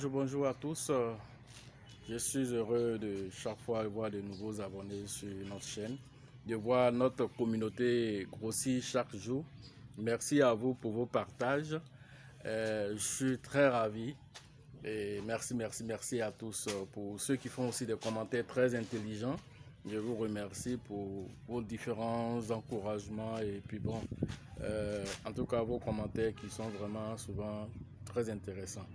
bonjour à tous. Je suis heureux de chaque fois voir de nouveaux abonnés sur notre chaîne, de voir notre communauté grossir chaque jour. Merci à vous pour vos partages. Je suis très ravi et merci à tous. Pour ceux qui font aussi des commentaires très intelligents, je vous remercie pour vos différents encouragements et puis bon, en tout cas vos commentaires qui sont vraiment souvent très intéressants.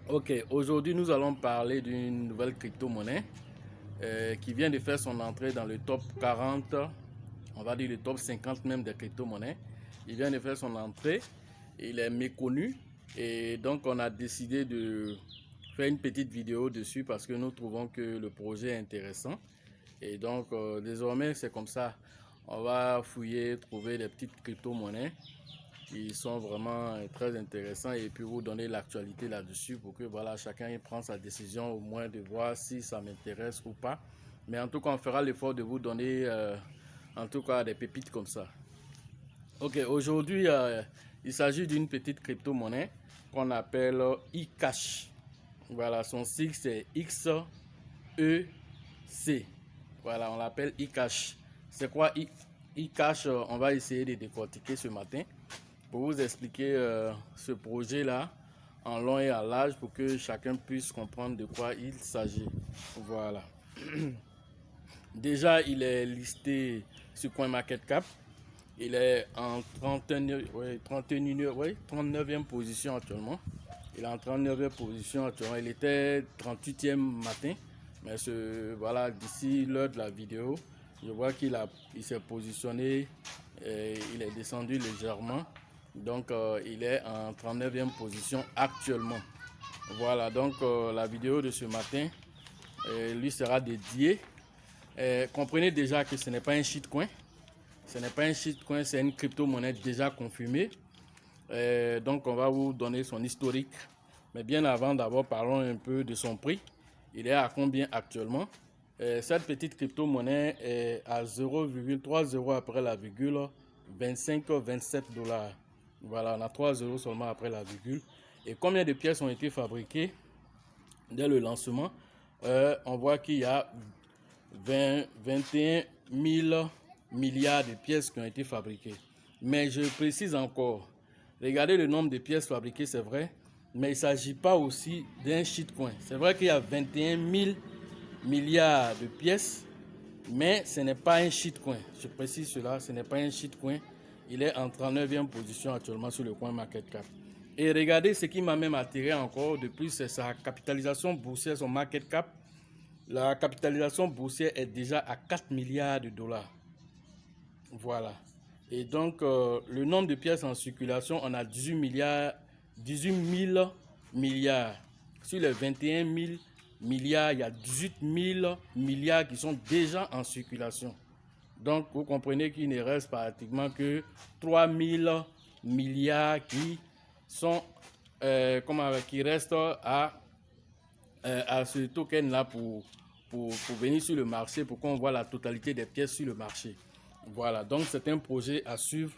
Ok, aujourd'hui nous allons parler d'une nouvelle crypto-monnaie qui vient de faire son entrée dans le top 40, on va dire le top 50 même des crypto-monnaies. Il vient de faire son entrée, il est méconnu et donc on a décidé de faire une petite vidéo dessus parce que nous trouvons que le projet est intéressant. Et donc désormais c'est comme ça, on va fouiller, trouver des petites crypto-monnaies qui sont vraiment très intéressants et puis vous donner l'actualité là-dessus pour que voilà, chacun prenne sa décision au moins de voir si ça m'intéresse ou pas. Mais en tout cas, on fera l'effort de vous donner en tout cas des pépites comme ça. Ok, aujourd'hui, il s'agit d'une petite crypto-monnaie qu'on appelle eCash. Voilà, son sigle c'est XEC. Voilà, on l'appelle eCash. C'est quoi eCash? On va essayer de décortiquer ce matin pour vous expliquer ce projet là en long et en large pour que chacun puisse comprendre de quoi il s'agit. Voilà. Déjà il est listé sur CoinMarketCap. Il est en 39e position actuellement. Il est en 39e position actuellement. Il était 38e matin. Mais voilà, d'ici l'heure de la vidéo, je vois qu'il s'est positionné et il est descendu légèrement. Donc il est en 39e position actuellement. Voilà, donc la vidéo de ce matin lui sera dédiée. Comprenez déjà que ce n'est pas un shitcoin. Ce n'est pas un shitcoin, c'est une crypto-monnaie déjà confirmée. Donc on va vous donner son historique. Mais bien avant, d'abord parlons un peu de son prix. Il est à combien actuellement? Cette petite crypto-monnaie est à 0,30 après la virgule, 25-27 $. Voilà, on a 3 euros seulement après la virgule. Et combien de pièces ont été fabriquées dès le lancement? On voit qu'il y a 21 000 milliards de pièces qui ont été fabriquées. Mais je précise encore, regardez le nombre de pièces fabriquées, c'est vrai, mais il ne s'agit pas aussi d'un shitcoin. C'est vrai qu'il y a 21 000 milliards de pièces, mais ce n'est pas un shitcoin. Je précise cela, ce n'est pas un shitcoin. Il est en 39e position actuellement sur le CoinMarketCap. Et regardez ce qui m'a même attiré encore de plus, c'est sa capitalisation boursière, son market cap. La capitalisation boursière est déjà à 4 milliards de dollars. Voilà. Et donc, le nombre de pièces en circulation, on a 18 000 milliards. Sur les 21 000 milliards, il y a 18 000 milliards qui sont déjà en circulation. Donc, vous comprenez qu'il ne reste pratiquement que 3 000 milliards qui sont, qui restent à ce token-là pour venir sur le marché, pour qu'on voit la totalité des pièces sur le marché. Voilà, donc c'est un projet à suivre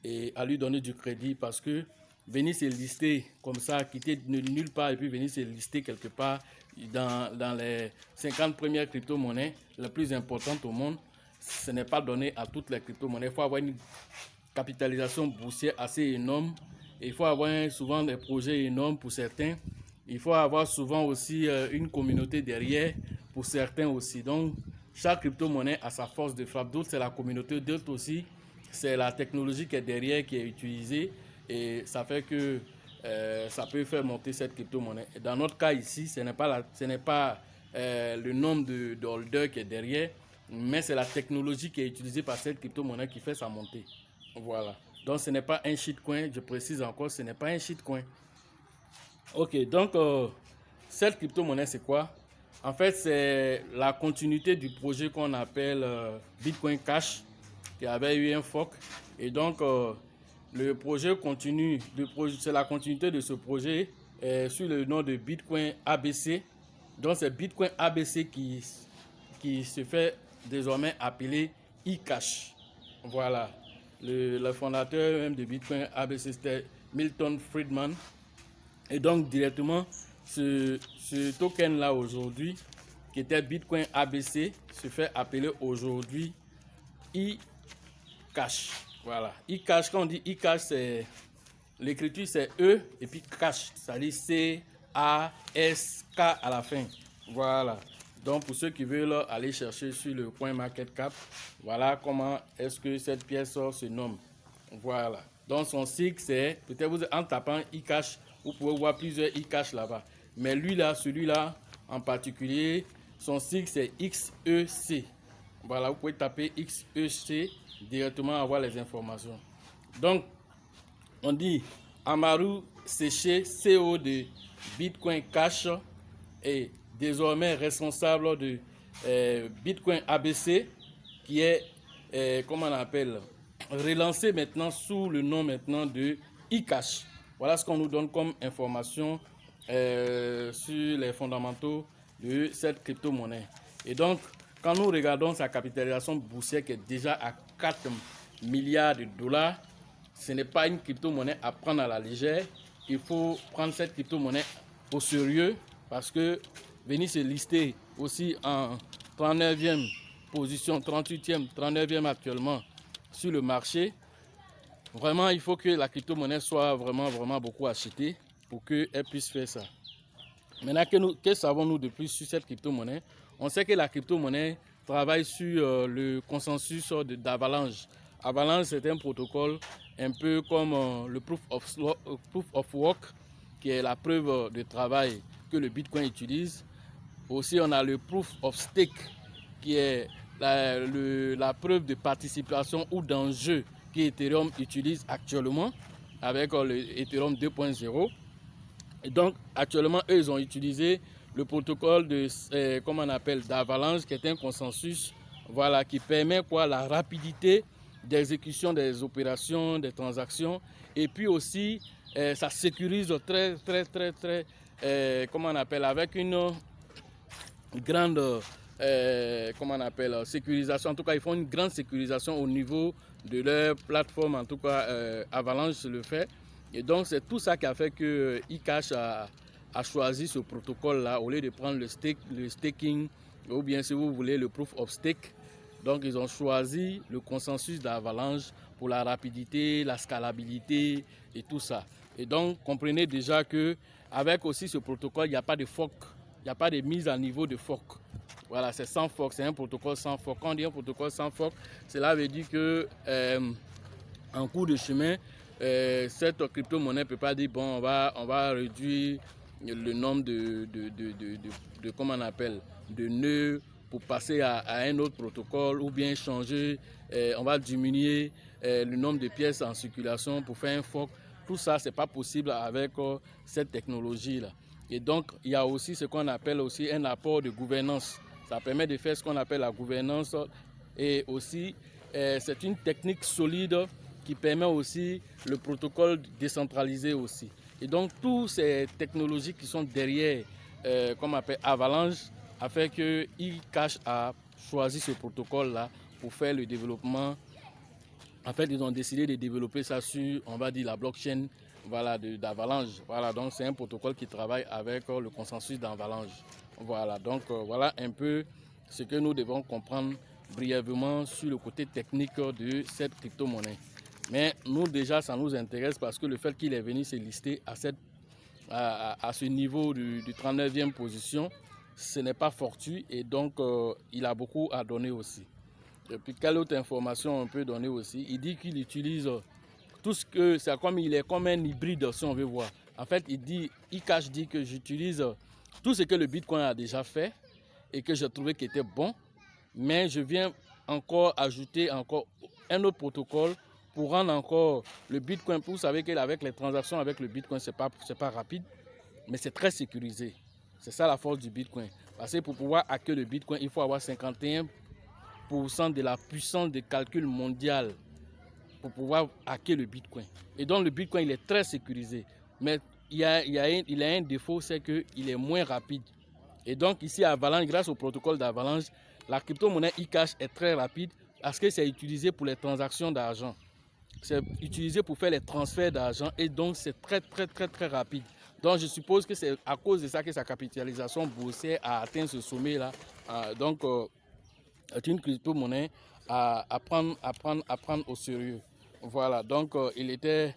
et à lui donner du crédit parce que venir se lister comme ça, quitter de nulle part et puis venir se lister quelque part dans les 50 premières crypto-monnaies les plus importantes au monde, ce n'est pas donné à toutes les crypto-monnaies. Il faut avoir une capitalisation boursière assez énorme. Et il faut avoir souvent des projets énormes pour certains. Il faut avoir souvent aussi une communauté derrière pour certains aussi. Donc, chaque crypto-monnaie a sa force de frappe. D'autres, c'est la communauté. D'autres aussi, c'est la technologie qui est derrière, qui est utilisée. Et ça fait que ça peut faire monter cette crypto-monnaie. Dans notre cas ici, ce n'est pas le nombre de holders qui est derrière, mais c'est la technologie qui est utilisée par cette crypto-monnaie qui fait sa montée. Voilà. Donc, ce n'est pas un shitcoin. Je précise encore, ce n'est pas un shitcoin. Ok, donc cette crypto-monnaie, c'est quoi? En fait, c'est la continuité du projet qu'on appelle Bitcoin Cash, qui avait eu un fork. Et donc, le projet continue, c'est la continuité de ce projet sur le nom de Bitcoin ABC. Donc, c'est Bitcoin ABC qui se fait désormais appeler eCash. Voilà. Le fondateur même de Bitcoin ABC, c'était Milton Friedman. Et donc, directement, ce token-là aujourd'hui, qui était Bitcoin ABC, se fait appeler aujourd'hui eCash. Voilà, eCash, quand on dit eCash, c'est l'écriture c'est E et puis cash, ça dit C-A-S-K à la fin. Voilà. Donc pour ceux qui veulent aller chercher sur le coin market cap, voilà comment est-ce que cette pièce se nomme. Voilà. Donc son sigle c'est, peut-être vous en tapant eCash, vous pouvez voir plusieurs eCash là-bas. Mais lui là, celui-là en particulier, son sigle c'est XEC. Voilà, vous pouvez taper XEC directement avoir les informations. Donc on dit Amaru Séché, CEO de Bitcoin Cash et désormais responsable de Bitcoin ABC, qui est, comment on appelle, relancé maintenant sous le nom maintenant de eCash. Voilà ce qu'on nous donne comme information sur les fondamentaux de cette crypto-monnaie. Et donc, quand nous regardons sa capitalisation boursière qui est déjà à 4 milliards de dollars, ce n'est pas une crypto-monnaie à prendre à la légère. Il faut prendre cette crypto-monnaie au sérieux parce que venir se lister aussi en 39e position, 38e, 39e actuellement sur le marché, vraiment il faut que la crypto-monnaie soit vraiment beaucoup achetée pour qu'elle puisse faire ça. Maintenant, que savons-nous de plus sur cette crypto-monnaie? On sait que la crypto-monnaie travaille sur le consensus d'Avalanche. Avalanche, c'est un protocole un peu comme le proof of work, qui est la preuve de travail que le Bitcoin utilise. Aussi, on a le proof of stake, qui est la preuve de participation ou d'enjeu qu'Ethereum utilise actuellement avec le Ethereum 2.0. Et donc, actuellement, eux, ils ont utilisé le protocole de, comment on appelle, d'Avalanche, qui est un consensus, voilà, qui permet quoi, la rapidité d'exécution des opérations, des transactions, et puis aussi, ça sécurise très, comment on appelle, avec une grande, comment on appelle, sécurisation. En tout cas, ils font une grande sécurisation au niveau de leur plateforme, en tout cas, Avalanche le fait. Et donc, c'est tout ça qui a fait que eCash a choisi ce protocole-là au lieu de prendre le staking, ou bien, si vous voulez, le proof of stake. Donc, ils ont choisi le consensus d'Avalanche pour la rapidité, la scalabilité et tout ça. Et donc, comprenez déjà que avec aussi ce protocole, il n'y a pas de fork, il n'y a pas de mise à niveau de fork. Voilà, c'est sans fork, c'est un protocole sans fork. Quand on dit un protocole sans fork, cela veut dire que en cours de chemin, cette crypto-monnaie ne peut pas dire bon, on va réduire le nombre de comment on appelle, de nœuds pour passer à un autre protocole ou bien changer, on va diminuer le nombre de pièces en circulation pour faire un fork. Tout ça, ce n'est pas possible avec cette technologie-là. Et donc, il y a aussi ce qu'on appelle aussi un apport de gouvernance. Ça permet de faire ce qu'on appelle la gouvernance et aussi, c'est une technique solide qui permet aussi le protocole décentralisé aussi. Et donc, toutes ces technologies qui sont derrière, comme on appelle Avalanche, a fait que eCash a choisi ce protocole-là pour faire le développement. En fait, ils ont décidé de développer ça sur, on va dire, la blockchain, voilà, d'Avalanche. Voilà, donc c'est un protocole qui travaille avec le consensus d'Avalanche. Voilà, donc voilà un peu ce que nous devons comprendre brièvement sur le côté technique de cette crypto-monnaie. Mais nous, déjà, ça nous intéresse parce que le fait qu'il est venu se lister à ce niveau du 39e position, ce n'est pas fortuit et donc il a beaucoup à donner aussi. Et puis, quelle autre information on peut donner aussi? Il dit qu'il utilise tout ce que, c'est comme il est comme un hybride si on veut voir. En fait, eCash dit que j'utilise tout ce que le Bitcoin a déjà fait et que j'ai trouvé qui était bon, mais je viens encore ajouter encore un autre protocole pour rendre encore le Bitcoin. Vous savez qu'avec les transactions avec le Bitcoin, c'est pas rapide, mais c'est très sécurisé. C'est ça la force du Bitcoin. Parce que pour pouvoir hacker le Bitcoin, il faut avoir 51% de la puissance de calcul mondiale pour pouvoir hacker le Bitcoin. Et donc le Bitcoin, il est très sécurisé. Mais il a un défaut, c'est qu'il est moins rapide. Et donc ici à Avalanche, grâce au protocole d'Avalanche, la crypto-monnaie eCash est très rapide parce que c'est utilisé pour les transactions d'argent. C'est utilisé pour faire les transferts d'argent et donc c'est très rapide. Donc je suppose que c'est à cause de ça que sa capitalisation boursière a atteint ce sommet-là. Donc c'est une crypto-monnaie à prendre au sérieux. Voilà, donc il était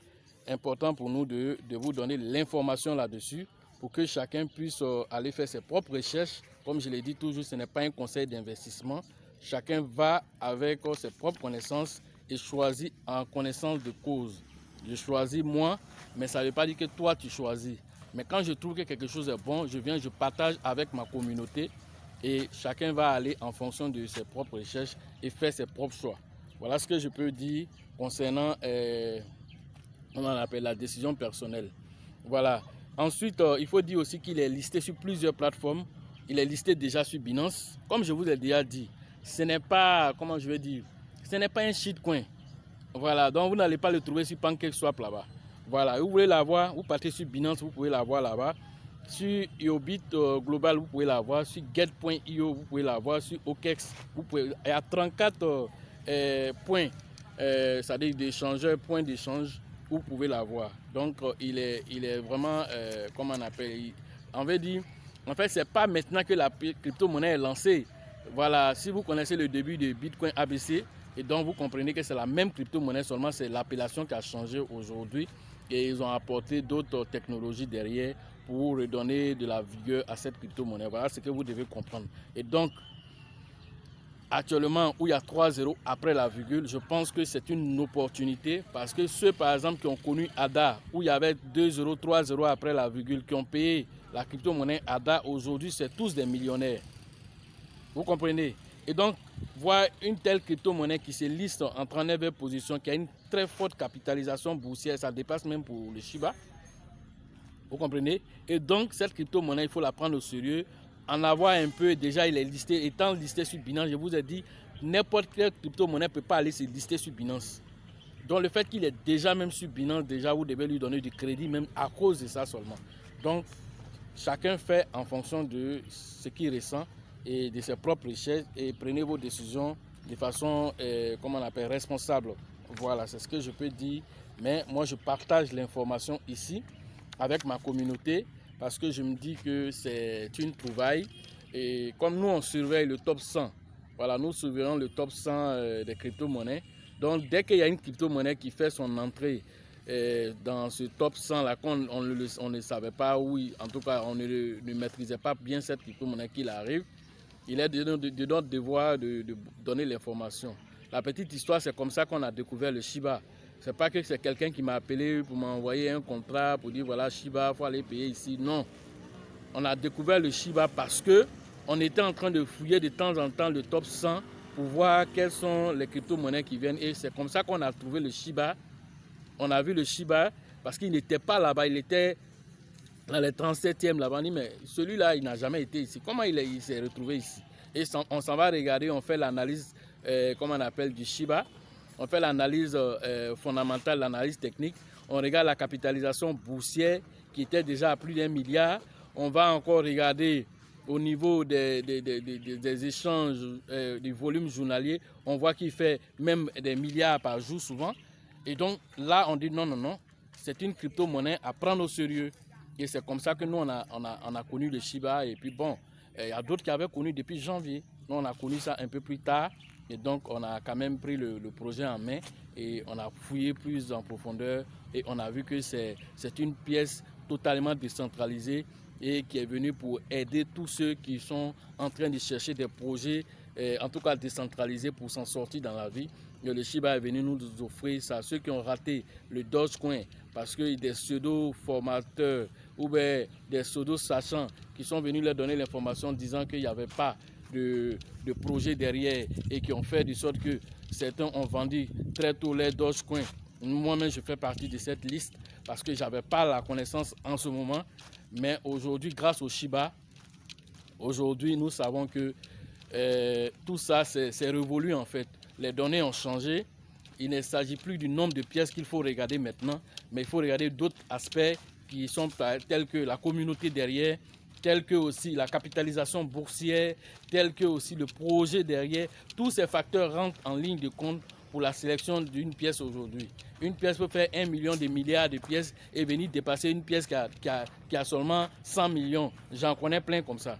important pour nous de vous donner l'information là-dessus pour que chacun puisse aller faire ses propres recherches. Comme je l'ai dit toujours, ce n'est pas un conseil d'investissement. Chacun va avec ses propres connaissances et choisit en connaissance de cause. Je choisis moi, mais ça ne veut pas dire que toi tu choisis. Mais quand je trouve que quelque chose est bon, je partage avec ma communauté et chacun va aller en fonction de ses propres recherches et faire ses propres choix. Voilà ce que je peux dire concernant on en appelle la décision personnelle. Voilà. Ensuite, il faut dire aussi qu'il est listé sur plusieurs plateformes. Il est listé déjà sur Binance. Comme je vous ai déjà dit, ce n'est pas, comment je vais dire, ce n'est pas un shitcoin. Voilà, donc vous n'allez pas le trouver sur PancakeSwap là-bas. Voilà, vous voulez l'avoir, vous partez sur Binance, vous pouvez l'avoir là-bas. Sur Iobit Global, vous pouvez l'avoir. Sur Get.io, vous pouvez l'avoir. Sur OKEx, vous pouvez. Il y a 34 points, c'est-à-dire d'échangeurs, points d'échange, vous pouvez l'avoir. Donc, il est vraiment, comment on appelle, on veut dire, en fait, c'est pas maintenant que la crypto-monnaie est lancée. Voilà, si vous connaissez le début de Bitcoin ABC, et donc vous comprenez que c'est la même crypto-monnaie, seulement c'est l'appellation qui a changé aujourd'hui. Et ils ont apporté d'autres technologies derrière pour redonner de la vigueur à cette crypto-monnaie. Voilà ce que vous devez comprendre. Et donc, actuellement, où il y a 3 zéros après la virgule, je pense que c'est une opportunité parce que ceux, par exemple, qui ont connu ADA, où il y avait 2 zéros, 3 zéros après la virgule, qui ont payé la crypto-monnaie ADA, aujourd'hui, c'est tous des millionnaires. Vous comprenez? Et donc, voir une telle crypto-monnaie qui se liste en 39e position, qui a une très forte capitalisation boursière, ça dépasse même pour le Shiba. Vous comprenez? Et donc, cette crypto-monnaie, il faut la prendre au sérieux, en avoir un peu. Déjà, il est listé, étant listé sur Binance, je vous ai dit, n'importe quelle crypto-monnaie ne peut pas aller se lister sur Binance. Donc, le fait qu'il est déjà même sur Binance, déjà, vous devez lui donner du crédit, même à cause de ça seulement. Donc, chacun fait en fonction de ce qu'il ressent et de ses propres recherches et prenez vos décisions de façon, comment on appelle, responsable. Voilà, c'est ce que je peux dire. Mais moi, je partage l'information ici avec ma communauté parce que je me dis que c'est une trouvaille. Et comme nous, on surveille le top 100, voilà, nous surveillons le top 100 des crypto-monnaies. Donc, dès qu'il y a une crypto-monnaie qui fait son entrée dans ce top 100 là, on ne savait pas, où, en tout cas, on ne maîtrisait pas bien cette crypto-monnaie qu'il arrive, il est de notre devoir de donner l'information. La petite histoire, c'est comme ça qu'on a découvert le Shiba. C'est pas que c'est quelqu'un qui m'a appelé pour m'envoyer un contrat pour dire voilà Shiba, il faut aller payer ici. Non. On a découvert le Shiba parce que on était en train de fouiller de temps en temps le top 100 pour voir quelles sont les crypto-monnaies qui viennent. Et c'est comme ça qu'on a trouvé le Shiba. On a vu le Shiba parce qu'il n'était pas là-bas, il était dans les 37e là-bas. On dit mais celui-là, il n'a jamais été ici. Comment il s'est retrouvé ici? Et on s'en va regarder, on fait l'analyse, comment on appelle, du Shiba. On fait l'analyse fondamentale, l'analyse technique. On regarde la capitalisation boursière qui était déjà à plus d'1 milliard. On va encore regarder au niveau des échanges, du volume journalier. On voit qu'il fait même des milliards par jour souvent. Et donc là, on dit non, non, non. C'est une crypto-monnaie à prendre au sérieux. Et c'est comme ça que nous, on a connu le Shiba. Et puis bon, il y a d'autres qui avaient connu depuis janvier. Nous, on a connu ça un peu plus tard. Et donc, on a quand même pris le projet en main et on a fouillé plus en profondeur et on a vu que c'est une pièce totalement décentralisée et qui est venue pour aider tous ceux qui sont en train de chercher des projets, en tout cas décentralisés pour s'en sortir dans la vie. Et le Shiba est venu nous offrir ça. Ceux qui ont raté le Dogecoin parce que des pseudo-formateurs ou bien des pseudo-sachants qui sont venus leur donner l'information disant qu'il n'y avait pas de projets derrière et qui ont fait de sorte que certains ont vendu très tôt les Dogecoin. Moi-même, je fais partie de cette liste parce que je n'avais pas la connaissance en ce moment. Mais aujourd'hui, grâce au Shiba, aujourd'hui, nous savons que tout ça, c'est révolu en fait. Les données ont changé. Il ne s'agit plus du nombre de pièces qu'il faut regarder maintenant, mais il faut regarder d'autres aspects qui sont tels que la communauté derrière, tels que aussi la capitalisation boursière, tels que aussi le projet derrière. Tous ces facteurs rentrent en ligne de compte pour la sélection d'une pièce aujourd'hui. Une pièce peut faire 1 million de milliards de pièces et venir dépasser une pièce qui a seulement 100 millions. J'en connais plein comme ça.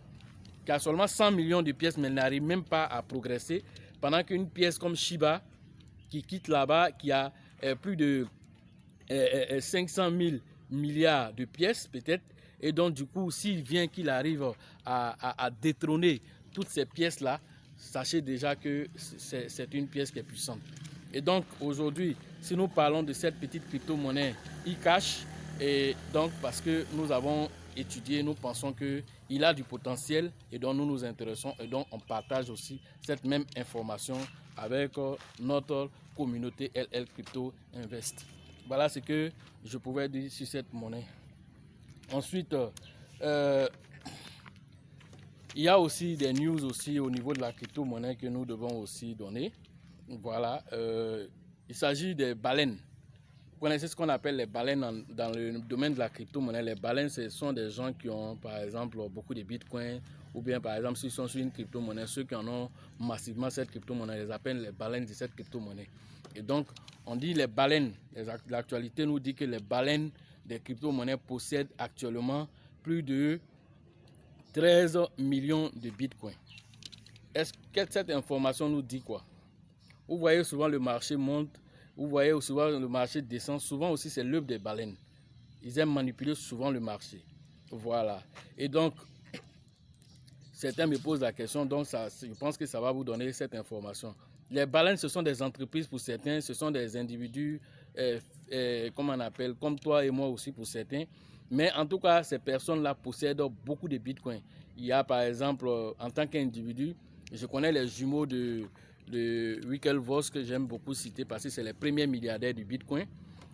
Qui a seulement 100 millions de pièces, mais n'arrive même pas à progresser. Pendant qu'une pièce comme Shiba, qui quitte là-bas, qui a plus de 500 000 milliards de pièces peut-être, et donc du coup s'il vient qu'il arrive à détrôner toutes ces pièces-là, sachez déjà que c'est une pièce qui est puissante. Et donc aujourd'hui, si nous parlons de cette petite crypto-monnaie eCash, et donc parce que nous avons étudié, nous pensons qu'il a du potentiel et donc nous nous intéressons et donc on partage aussi cette même information avec notre communauté LL Crypto Invest. Voilà ce que je pouvais dire sur cette monnaie. Ensuite, il y a aussi des news aussi au niveau de la crypto-monnaie que nous devons aussi donner. Voilà, il s'agit des baleines. Vous connaissez ce qu'on appelle les baleines dans le domaine de la crypto-monnaie. Les baleines, ce sont des gens qui ont, par exemple, beaucoup de bitcoins, ou bien, par exemple, s'ils sont sur une crypto-monnaie, ceux qui en ont massivement cette crypto-monnaie, les appellent les baleines de cette crypto-monnaie. Et donc, on dit les baleines, l'actualité nous dit que les baleines des crypto-monnaies possèdent actuellement plus de 13 millions de bitcoins. Est-ce que cette information nous dit quoi? Vous voyez souvent le marché monte, vous voyez souvent le marché descend, souvent aussi c'est l'œuvre des baleines. Ils aiment manipuler souvent le marché. Voilà. Et donc, certains me posent la question, donc je pense que ça va vous donner cette information. Les baleines, ce sont des entreprises pour certains, ce sont des individus, comme on appelle, comme toi et moi aussi pour certains. Mais en tout cas, ces personnes-là possèdent beaucoup de bitcoins. Il y a par exemple, en tant qu'individu, je connais les jumeaux de Winklevoss que j'aime beaucoup citer parce que c'est les premiers milliardaires du bitcoin.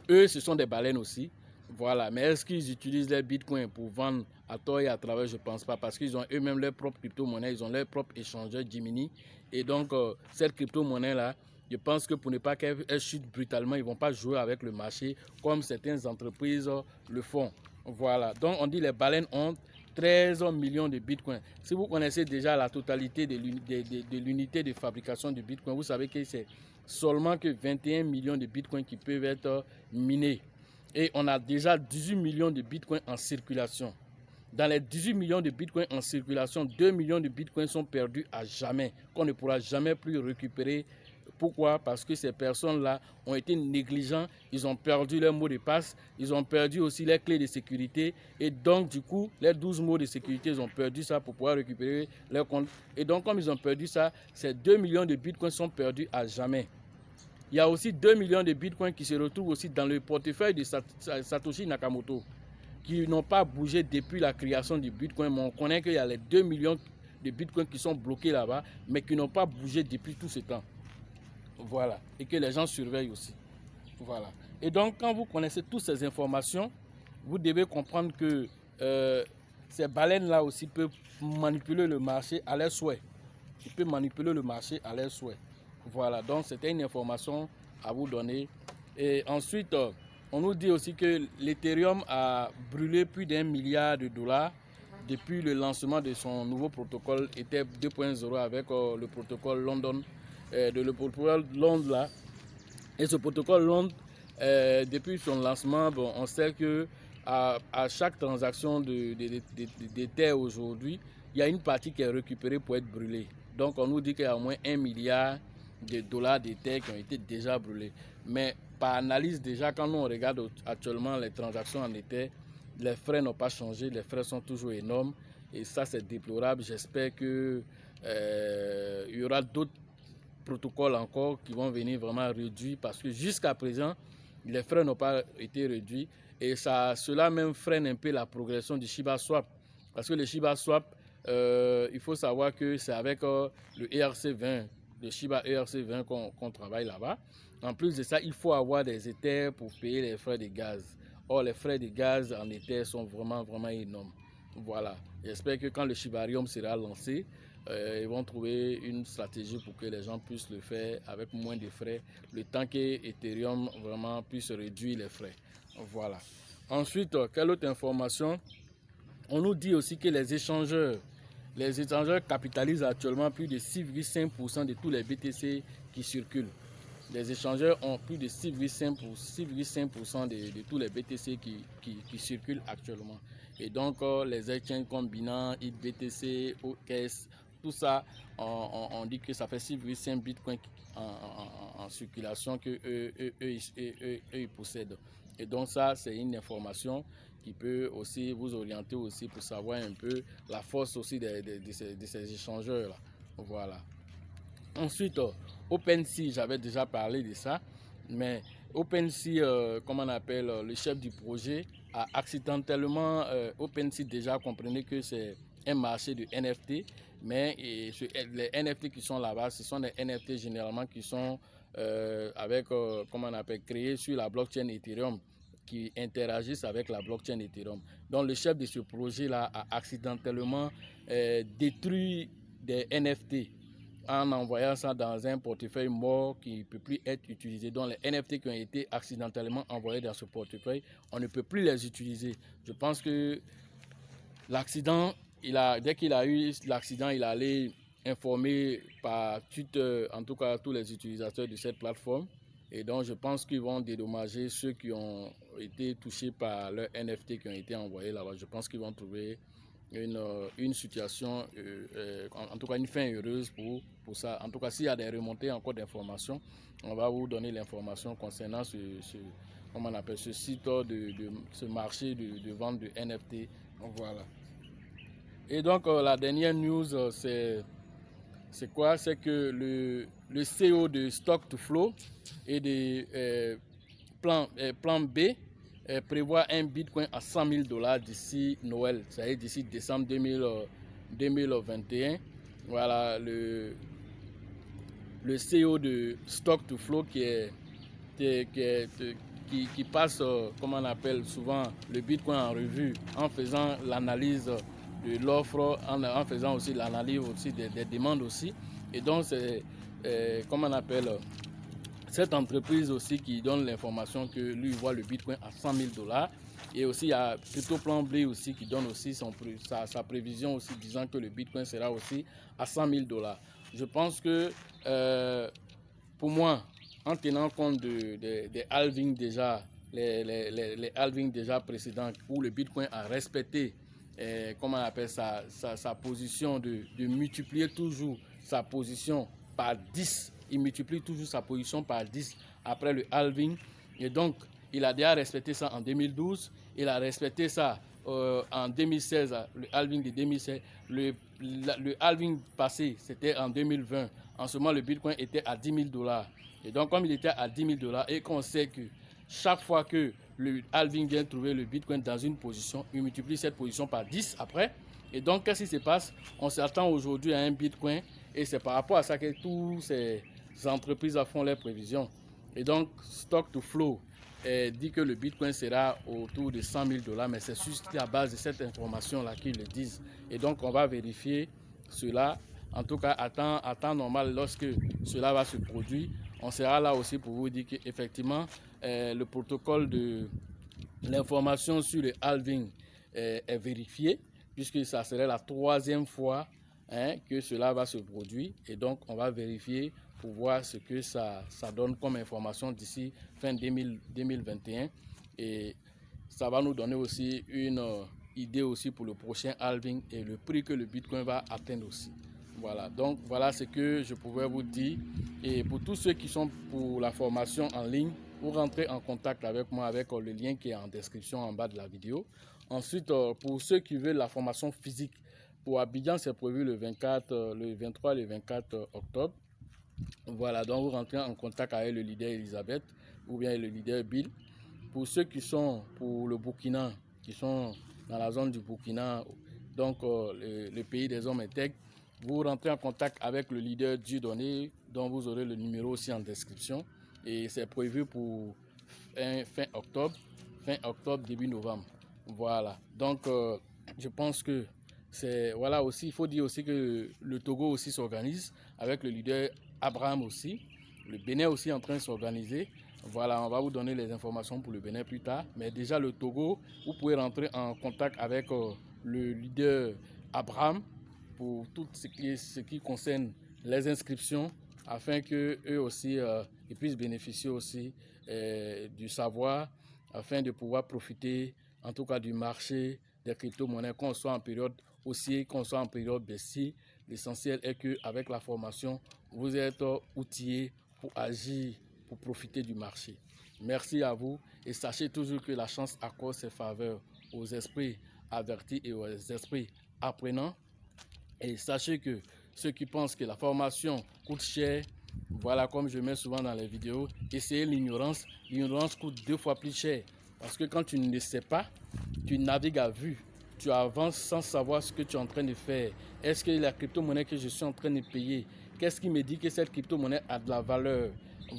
Eux, ce sont des baleines aussi. Voilà, mais est-ce qu'ils utilisent les bitcoins pour vendre à tort et à travers? Je ne pense pas, parce qu'ils ont eux-mêmes leur propre crypto-monnaie, ils ont leur propre échangeur Gemini. Et donc, cette crypto-monnaie-là, je pense que pour ne pas qu'elle chute brutalement, ils ne vont pas jouer avec le marché comme certaines entreprises le font. Voilà, donc on dit les baleines ont 13 millions de bitcoins. Si vous connaissez déjà la totalité de l'unité de fabrication de bitcoin, vous savez que c'est seulement que 21 millions de bitcoins qui peuvent être minés. Et on a déjà 18 millions de bitcoins en circulation. Dans les 18 millions de bitcoins en circulation, 2 millions de bitcoins sont perdus à jamais, qu'on ne pourra jamais plus récupérer. Pourquoi? Parce que ces personnes-là ont été négligents, ils ont perdu leur mot de passe, ils ont perdu aussi les clés de sécurité. Et donc, du coup, les 12 mots de sécurité, ils ont perdu ça pour pouvoir récupérer leur compte. Et donc, comme ils ont perdu ça, ces 2 millions de bitcoins sont perdus à jamais. Il y a aussi 2 millions de bitcoins qui se retrouvent aussi dans le portefeuille de Satoshi Nakamoto, qui n'ont pas bougé depuis la création du bitcoin. Mais on connaît qu'il y a les 2 millions de bitcoins qui sont bloqués là-bas, mais qui n'ont pas bougé depuis tout ce temps. Voilà. Et que les gens surveillent aussi. Voilà. Et donc, quand vous connaissez toutes ces informations, vous devez comprendre que ces baleines-là aussi peuvent manipuler le marché à leur souhait. Ils peuvent manipuler le marché à leur souhait. Voilà, donc c'était une information à vous donner. Et ensuite, on nous dit aussi que l'Ethereum a brûlé plus d'1 milliard de dollars depuis le lancement de son nouveau protocole Ether 2.0 avec le protocole London, le protocole Londres là. Et ce protocole Londres, depuis son lancement, bon, on sait que à chaque transaction d'Ether aujourd'hui, il y a une partie qui est récupérée pour être brûlée. Donc on nous dit qu'il y a au moins 1 milliard de dollars d'Ether qui ont été déjà brûlés. Mais par analyse déjà, quand nous on regarde actuellement les transactions en Ether, les frais n'ont pas changé, les frais sont toujours énormes et ça c'est déplorable. J'espère qu'il y aura d'autres protocoles encore qui vont venir vraiment réduire parce que jusqu'à présent les frais n'ont pas été réduits et cela même freine un peu la progression du Shiba Swap parce que le Shiba Swap, il faut savoir que c'est avec le ERC20, le Shiba ERC20 qu'on travaille là-bas. En plus de ça, il faut avoir des Ethers pour payer les frais de gaz. Or, les frais de gaz en Ether sont vraiment énormes. Voilà. J'espère que quand le Shibarium sera lancé, ils vont trouver une stratégie pour que les gens puissent le faire avec moins de frais, le temps que Ethereum vraiment puisse réduire les frais. Voilà. Ensuite, quelle autre information? On nous dit aussi que les échangeurs capitalisent actuellement plus de 6,5% de tous les BTC qui circulent. les échangeurs ont plus de 6,5% de tous les BTC qui circulent actuellement. Et donc, les exchanges comme Binance, BTC, OKS, tout ça, on dit que ça fait 6,5 bitcoins en circulation que ils possèdent. Et donc, ça, c'est une information qui peut aussi vous orienter aussi pour savoir un peu la force aussi de ces échangeurs-là. Voilà. Ensuite, OpenSea, j'avais déjà parlé de ça, mais OpenSea, comme on appelle le chef du projet, a accidentellement, OpenSea déjà comprenait que c'est un marché de NFT, mais les NFT qui sont là-bas, ce sont des NFT généralement qui sont avec, comment on appelle, créés sur la blockchain Ethereum, qui interagissent avec la blockchain Ethereum. Donc le chef de ce projet-là a accidentellement détruit des NFT en envoyant ça dans un portefeuille mort qui ne peut plus être utilisé. Donc les NFT qui ont été accidentellement envoyés dans ce portefeuille, on ne peut plus les utiliser. Je pense que l'accident, dès qu'il a eu l'accident, il allait informer par Twitter, en tout cas tous les utilisateurs de cette plateforme. Et donc je pense qu'ils vont dédommager ceux qui ont été touchés par leurs NFT qui ont été envoyés là-bas. Je pense qu'ils vont trouver une situation, en tout cas une fin heureuse pour ça. En tout cas, s'il y a des remontées encore d'informations, on va vous donner l'information concernant comment on appelle, ce site, ce marché de vente de NFT. Voilà. Et donc, la dernière news, c'est quoi? C'est que le CEO de Stock to Flow et de plan B prévoit un bitcoin à 100 000 $ d'ici Noël, c'est-à-dire d'ici décembre 2021. Voilà, le CEO de Stock to Flow qui passe, comment on appelle souvent, le bitcoin en revue en faisant l'analyse de l'offre, en faisant aussi l'analyse aussi des demandes aussi. Et donc, c'est, comment on appelle, cette entreprise aussi qui donne l'information que lui voit le bitcoin à 100 000 $. Et aussi il y a Crypto Plan B aussi qui donne aussi sa prévision aussi disant que le bitcoin sera aussi à 100 000 $. Je pense que pour moi, en tenant compte des halvings déjà, les halvings déjà précédents où le bitcoin a respecté comment on appelle sa position de multiplier toujours sa position par 10. Il multiplie toujours sa position par 10 après le halving. Et donc, il a déjà respecté ça en 2012. Il a respecté ça en 2016, le halving de 2016. Le halving passé, c'était en 2020. En ce moment, le bitcoin était à 10 000 $. Et donc, comme il était à 10 000 $ et qu'on sait que chaque fois que le halving vient trouver le bitcoin dans une position, il multiplie cette position par 10 après. Et donc, qu'est-ce qui se passe? On s'attend aujourd'hui à un bitcoin et c'est par rapport à ça que toutes ces entreprises font leurs prévisions. Et donc, Stock to Flow dit que le bitcoin sera autour de 100 000 $, mais c'est juste à base de cette information-là qu'ils le disent. Et donc, on va vérifier cela, en tout cas à temps normal, lorsque cela va se produire. On sera là aussi pour vous dire qu'effectivement, le protocole de l'information sur le halving est vérifié, puisque ça serait la 3e fois que cela va se produire. Et donc, on va vérifier pour voir ce que ça donne comme information d'ici fin 2021. Et ça va nous donner aussi une idée aussi pour le prochain halving et le prix que le bitcoin va atteindre aussi. Voilà, donc voilà ce que je pouvais vous dire. Et pour tous ceux qui sont pour la formation en ligne, vous rentrez en contact avec moi avec le lien qui est en description en bas de la vidéo. Ensuite, pour ceux qui veulent la formation physique, pour Abidjan, c'est prévu le 23 et le 24 octobre. Voilà, donc vous rentrez en contact avec le leader Elisabeth ou bien le leader Bill. Pour ceux qui sont pour le Burkina, qui sont dans la zone du Burkina, donc le pays des hommes intègres, vous rentrez en contact avec le leader Dieudonné, dont vous aurez le numéro aussi en description. Et c'est prévu pour fin octobre, début novembre. Voilà, donc je pense que c'est, voilà aussi, il faut dire aussi que le Togo aussi s'organise avec le leader Abraham aussi. Le Bénin aussi est en train de s'organiser. Voilà, on va vous donner les informations pour le Bénin plus tard. Mais déjà le Togo, vous pouvez rentrer en contact avec le leader Abraham pour tout ce qui concerne les inscriptions afin que eux aussi ils puissent bénéficier aussi du savoir, afin de pouvoir profiter en tout cas du marché des crypto-monnaies, qu'on soit en période haussière, qu'on soit en période baissière. L'essentiel est qu'avec la formation, vous êtes outillés pour agir, pour profiter du marché. Merci à vous et sachez toujours que la chance accorde ses faveurs aux esprits avertis et aux esprits apprenants. Et sachez que ceux qui pensent que la formation coûte cher, voilà, comme je mets souvent dans les vidéos, essayez l'ignorance. L'ignorance coûte 2 fois plus cher. Parce que quand tu ne le sais pas, tu navigues à vue. Tu avances sans savoir ce que tu es en train de faire. Est-ce que la crypto-monnaie que je suis en train de payer, qu'est-ce qui me dit que cette crypto-monnaie a de la valeur?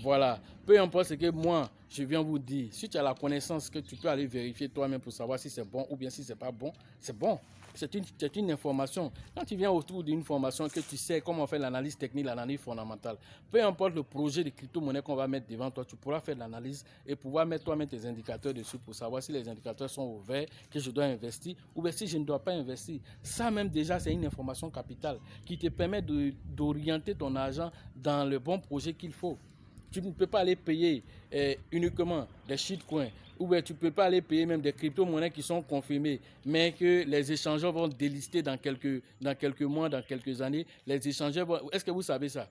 Voilà. Peu importe ce que moi, je viens vous dire. Si tu as la connaissance que tu peux aller vérifier toi-même pour savoir si c'est bon ou bien si c'est pas bon, c'est bon. C'est une information. Quand tu viens autour d'une formation que tu sais comment faire l'analyse technique, l'analyse fondamentale, peu importe le projet de crypto-monnaie qu'on va mettre devant toi, tu pourras faire l'analyse et pouvoir mettre toi-même tes indicateurs dessus pour savoir si les indicateurs sont ouverts, que je dois investir ou bien si je ne dois pas investir. Ça même déjà, c'est une information capitale qui te permet d'orienter ton argent dans le bon projet qu'il faut. Tu ne peux pas aller payer uniquement des shitcoins ou bien tu ne peux pas aller payer même des crypto-monnaies qui sont confirmées, mais que les échangeurs vont délister dans quelques mois, dans quelques années. Les échangeurs vont... Est-ce que vous savez ça?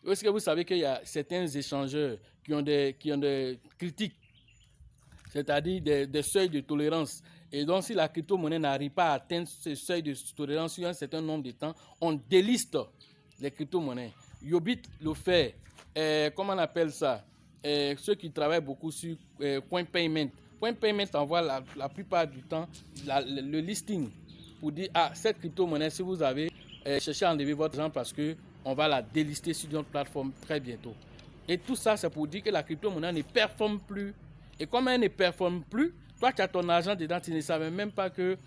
Est-ce que vous savez qu'il y a certains échangeurs qui ont des critiques, c'est-à-dire des seuils de tolérance? Et donc, si la crypto-monnaie n'arrive pas à atteindre ce seuil de tolérance sur un certain nombre de temps, on déliste les crypto-monnaies. Yobit le fait. Comment on appelle ça? Ceux qui travaillent beaucoup sur CoinPayment. CoinPayment envoie la plupart du temps le listing pour dire cette crypto-monnaie, si vous avez cherché à enlever votre argent parce qu'on va la délister sur notre plateforme très bientôt. Et tout ça, c'est pour dire que la crypto-monnaie ne performe plus. Et comme elle ne performe plus, toi, tu as ton argent dedans, tu ne savais même pas que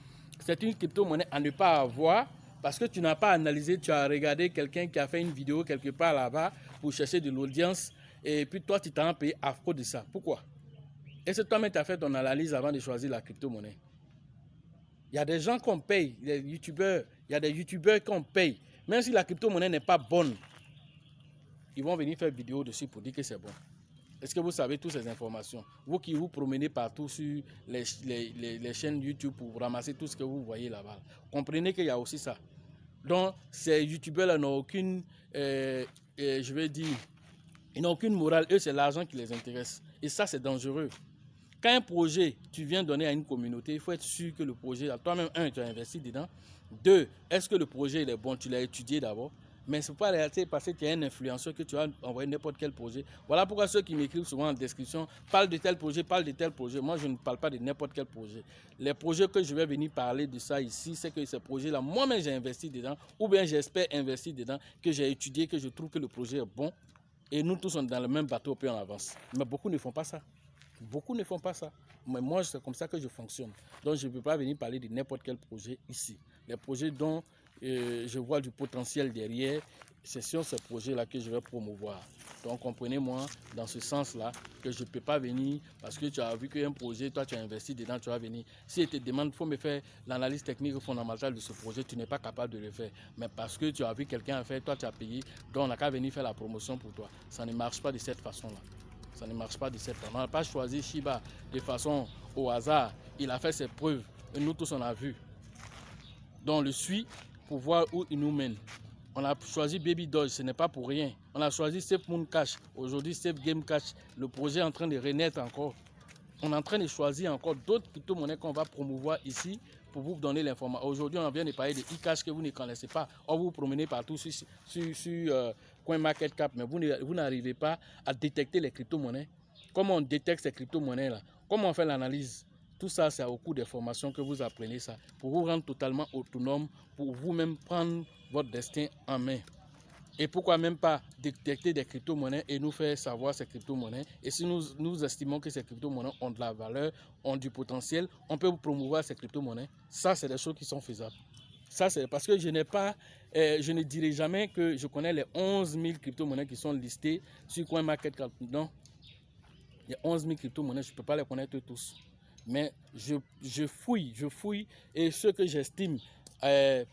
c'est une crypto-monnaie à ne pas avoir parce que tu n'as pas analysé, tu as regardé quelqu'un qui a fait une vidéo quelque part là-bas pour chercher de l'audience et puis toi, tu t'en payé à propos de ça. Pourquoi? Est-ce que toi-même, tu as fait ton analyse avant de choisir la crypto-monnaie? Il y a des gens qu'on paye, des youtubeurs, il y a des youtubeurs qu'on paye. Même si la crypto-monnaie n'est pas bonne, ils vont venir faire vidéo dessus pour dire que c'est bon. Est-ce que vous savez toutes ces informations? Vous qui vous promenez partout sur les chaînes YouTube pour ramasser tout ce que vous voyez là-bas, comprenez qu'il y a aussi ça. Donc, ces youtubeurs-là n'ont aucune, je vais dire, ils n'ont aucune morale. Eux, c'est l'argent qui les intéresse. Et ça, c'est dangereux. Quand un projet, tu viens donner à une communauté, il faut être sûr que le projet, toi-même, tu as investi dedans. 2, est-ce que le projet il est bon? Tu l'as étudié d'abord. Mais ce n'est pas la réalité parce que tu es un influenceur que tu as envoyé n'importe quel projet. Voilà pourquoi ceux qui m'écrivent souvent en description parlent de tel projet, parlent de tel projet. Moi, je ne parle pas de n'importe quel projet. Les projets que je vais venir parler de ça ici, c'est que ces projets-là, moi-même, j'ai investi dedans, ou bien j'espère investir dedans, que j'ai étudié, que je trouve que le projet est bon. Et nous tous, on est dans le même bateau, puis on avance. Mais beaucoup ne font pas ça. Beaucoup ne font pas ça. Mais moi, c'est comme ça que je fonctionne. Donc, je ne peux pas venir parler de n'importe quel projet ici. Les projets dont je vois du potentiel derrière, c'est sur ces projets-là que je vais promouvoir. Donc, comprenez-moi dans ce sens-là que je ne peux pas venir parce que tu as vu qu'un projet, toi, tu as investi dedans, tu vas venir. Si je te demande, il faut me faire l'analyse technique fondamentale de ce projet, tu n'es pas capable de le faire. Mais parce que tu as vu quelqu'un faire, toi, tu as payé, donc on n'a qu'à venir faire la promotion pour toi. Ça ne marche pas de cette façon-là. Ça ne marche pas de cette façon. On n'a pas choisi Shiba de façon au hasard. Il a fait ses preuves et nous tous on a vu. Donc on le suit pour voir où il nous mène. On a choisi Baby Doge, ce n'est pas pour rien. On a choisi Safe Moon Cash. Aujourd'hui, Safe Game Cash. Le projet est en train de renaître encore. On est en train de choisir encore d'autres crypto-monnaies qu'on va promouvoir ici pour vous donner l'information. Aujourd'hui, on vient de parler de e-cash que vous ne connaissez pas. Or, vous vous promenez partout sur CoinMarketCap, mais vous n'arrivez pas à détecter les crypto-monnaies. Comment on détecte ces crypto-monnaies-là? Comment on fait l'analyse? Tout ça, c'est au cours des formations que vous apprenez ça, pour vous rendre totalement autonome, pour vous-même prendre votre destin en main. Et pourquoi même pas détecter des crypto-monnaies et nous faire savoir ces crypto-monnaies. Et si nous estimons que ces crypto-monnaies ont de la valeur, ont du potentiel, on peut promouvoir ces crypto-monnaies. Ça, c'est des choses qui sont faisables. Ça, c'est parce que je ne dirai jamais que je connais les 11 000 crypto-monnaies qui sont listées sur CoinMarketCap. Non, il y a 11 000 crypto-monnaies, je ne peux pas les connaître tous. Mais je fouille, et ce que j'estime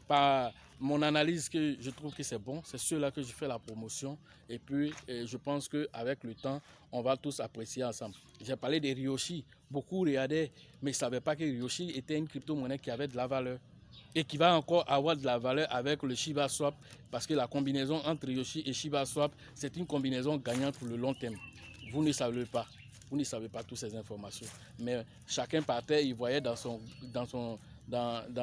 par mon analyse que je trouve que c'est bon, c'est ceux-là que je fais la promotion. Et puis, je pense qu'avec le temps, on va tous apprécier ensemble. J'ai parlé des Ryoshi. Beaucoup regardaient, mais ne savaient pas que Ryoshi était une crypto-monnaie qui avait de la valeur. Et qui va encore avoir de la valeur avec le Shiba Swap. Parce que la combinaison entre Ryoshi et Shiba Swap, c'est une combinaison gagnante pour le long terme. Vous ne savez pas. Vous ne savez pas toutes ces informations. Mais chacun partait, il voyait dans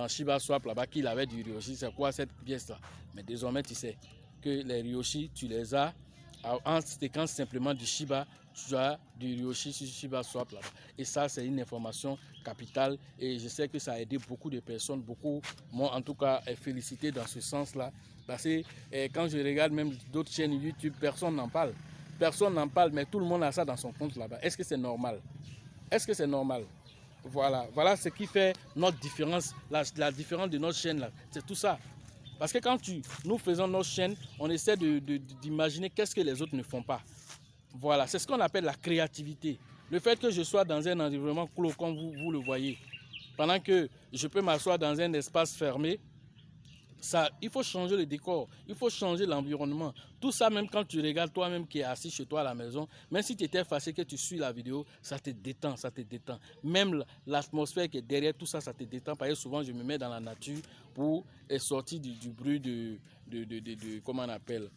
Shiba Swap là-bas qu'il avait du Ryoshi. C'est quoi cette pièce-là? Mais désormais, tu sais que les Ryoshi, tu les as en stéquant simplement du Shiba. Tu as du Ryoshi sur Shiba Swap là-bas. Et ça, c'est une information capitale. Et je sais que ça a aidé beaucoup de personnes. Beaucoup m'ont en tout cas félicité dans ce sens-là. Parce que quand je regarde même d'autres chaînes YouTube, personne n'en parle. Personne n'en parle, mais tout le monde a ça dans son compte là-bas. Est-ce que c'est normal? Est-ce que c'est normal? Voilà ce qui fait notre différence, la différence de notre chaîne là. C'est tout ça. Parce que quand nous faisons notre chaîne, on essaie d'imaginer qu'est-ce que les autres ne font pas. Voilà, c'est ce qu'on appelle la créativité. Le fait que je sois dans un environnement clos, comme vous le voyez, pendant que je peux m'asseoir dans un espace fermé, ça, il faut changer le décor, il faut changer l'environnement. Tout ça, même quand tu regardes toi-même qui es assis chez toi à la maison, même si tu étais fâché que tu suis la vidéo, ça te détend, ça te détend. Même l'atmosphère qui est derrière tout ça, ça te détend. Parce que souvent, je me mets dans la nature pour sortir du bruit comment on appelle,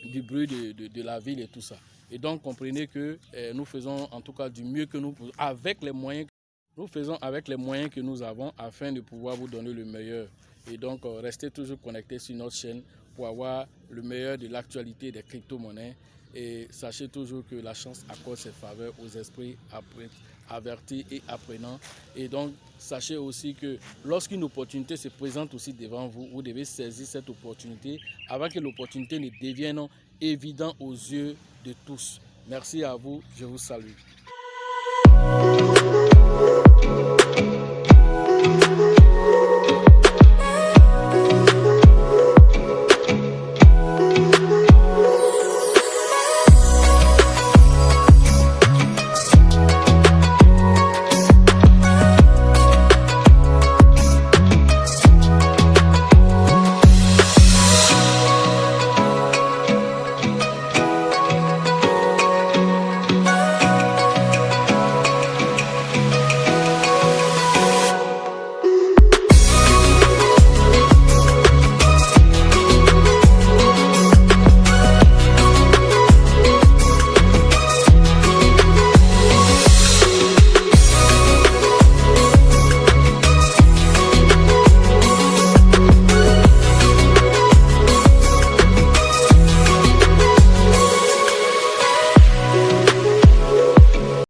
du bruit de la ville et tout ça. Et donc, comprenez que nous faisons en tout cas du mieux que nous pouvons, avec les moyens que nous avons afin de pouvoir vous donner le meilleur. Et donc, restez toujours connectés sur notre chaîne pour avoir le meilleur de l'actualité des crypto-monnaies. Et sachez toujours que la chance accorde ses faveurs aux esprits avertis et apprenants. Et donc, sachez aussi que lorsqu'une opportunité se présente aussi devant vous, vous devez saisir cette opportunité avant que l'opportunité ne devienne évidente aux yeux de tous. Merci à vous, je vous salue.